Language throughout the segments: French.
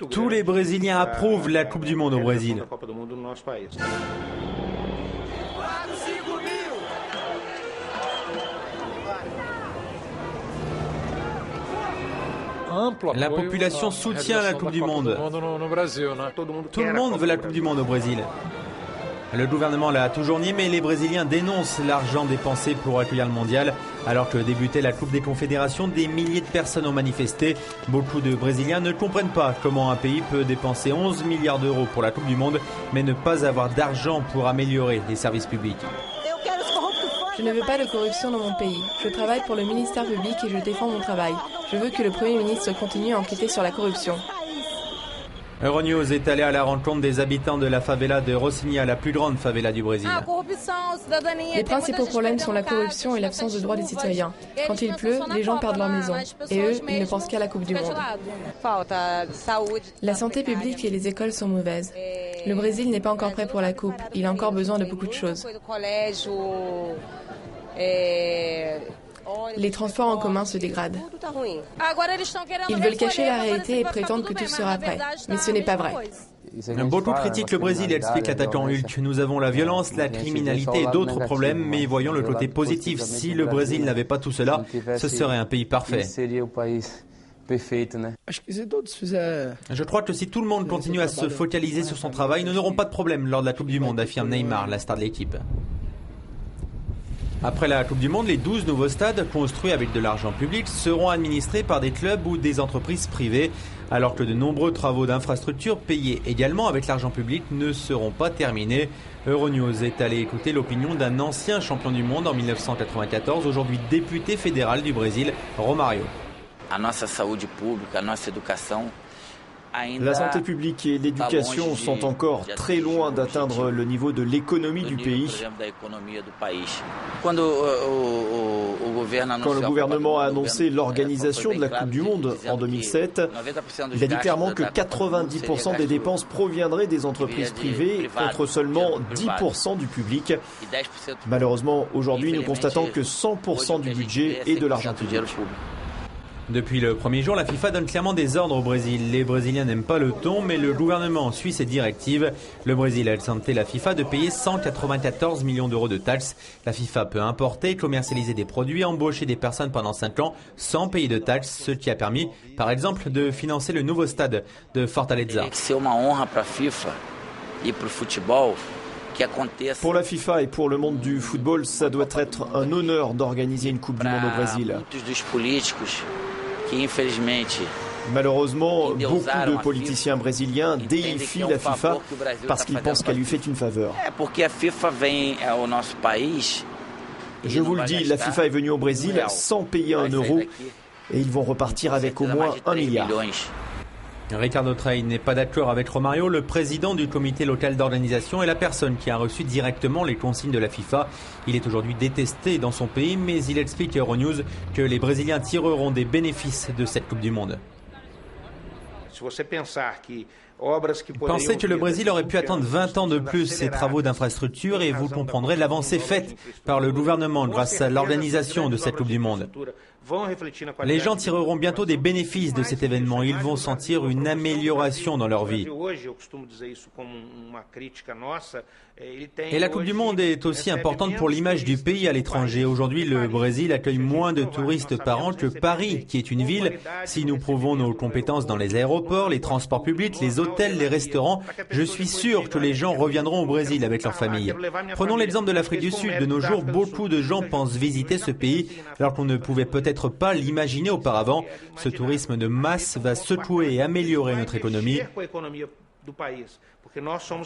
Tous les Brésiliens approuvent la Coupe du Monde au Brésil. La population soutient la Coupe du Monde. Tout le monde veut la Coupe du Monde au Brésil. Le gouvernement l'a toujours nié, mais les Brésiliens dénoncent l'argent dépensé pour accueillir le mondial. Alors que débutait la Coupe des Confédérations, des milliers de personnes ont manifesté. Beaucoup de Brésiliens ne comprennent pas comment un pays peut dépenser 11 milliards d'euros pour la Coupe du Monde, mais ne pas avoir d'argent pour améliorer les services publics. Je ne veux pas de corruption dans mon pays. Je travaille pour le ministère public et je défends mon travail. Je veux que le Premier ministre continue à enquêter sur la corruption. Euronews est allé à la rencontre des habitants de la favela de Rocinha, la plus grande favela du Brésil. Les principaux problèmes sont la corruption et l'absence de droits des citoyens. Quand il pleut, les gens perdent leur maison. Et eux, ils ne pensent qu'à la Coupe du Monde. La santé publique et les écoles sont mauvaises. Le Brésil n'est pas encore prêt pour la Coupe. Il a encore besoin de beaucoup de choses. Les transports en commun se dégradent. Ils veulent cacher la réalité et prétendent que tout sera prêt. Mais ce n'est pas vrai. Beaucoup critiquent le Brésil, explique l'attaquant Hulk. Nous avons la violence, la criminalité et d'autres problèmes, mais voyons le côté positif. Si le Brésil n'avait pas tout cela, ce serait un pays parfait. Je crois que si tout le monde continue à se focaliser sur son travail, nous n'aurons pas de problème lors de la Coupe du Monde, affirme Neymar, la star de l'équipe. Après la Coupe du Monde, les 12 nouveaux stades, construits avec de l'argent public, seront administrés par des clubs ou des entreprises privées, alors que de nombreux travaux d'infrastructure, payés également avec l'argent public, ne seront pas terminés. Euronews est allé écouter l'opinion d'un ancien champion du monde en 1994, aujourd'hui député fédéral du Brésil, Romário. La santé publique et l'éducation sont encore très loin d'atteindre le niveau de l'économie du pays. Quand le gouvernement a annoncé l'organisation de la Coupe du Monde en 2007, il a dit clairement que 90% des dépenses proviendraient des entreprises privées contre seulement 10% du public. Malheureusement, aujourd'hui, nous constatons que 100% du budget est de l'argent public. Depuis le premier jour, la FIFA donne clairement des ordres au Brésil. Les Brésiliens n'aiment pas le ton, mais le gouvernement suit ses directives. Le Brésil a exempté la FIFA de payer 194 millions d'euros de taxes. La FIFA peut importer, commercialiser des produits, embaucher des personnes pendant 5 ans sans payer de taxes, ce qui a permis, par exemple, de financer le nouveau stade de Fortaleza. Pour la FIFA et pour le monde du football, ça doit être un honneur d'organiser une Coupe du Monde au Brésil. Malheureusement, beaucoup de politiciens brésiliens déifient la FIFA parce qu'ils pensent qu'elle lui fait une faveur. Je vous le dis, la FIFA est venue au Brésil sans payer 1 euro et ils vont repartir avec au moins 1 milliard. Ricardo Trey n'est pas d'accord avec Romário, le président du comité local d'organisation et la personne qui a reçu directement les consignes de la FIFA. Il est aujourd'hui détesté dans son pays, mais il explique à Euronews que les Brésiliens tireront des bénéfices de cette Coupe du Monde. Pensez que le Brésil aurait pu attendre 20 ans de plus ces travaux d'infrastructure et vous comprendrez l'avancée faite par le gouvernement grâce à l'organisation de cette Coupe du Monde. Les gens tireront bientôt des bénéfices de cet événement. Ils vont sentir une amélioration dans leur vie. Et la Coupe du Monde est aussi importante pour l'image du pays à l'étranger. Aujourd'hui, le Brésil accueille moins de touristes par an que Paris, qui est une ville. Si nous prouvons nos compétences dans les aéroports, les transports publics, les hôtels, les restaurants, je suis sûr que les gens reviendront au Brésil avec leur famille. Prenons l'exemple de l'Afrique du Sud. De nos jours, beaucoup de gens pensent visiter ce pays alors qu'on ne pouvait peut-être pas l'imaginer auparavant. Ce tourisme de masse va secouer et améliorer notre économie.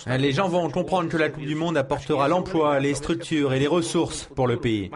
Les gens vont comprendre que la Coupe du Monde apportera l'emploi, les structures et les ressources pour le pays.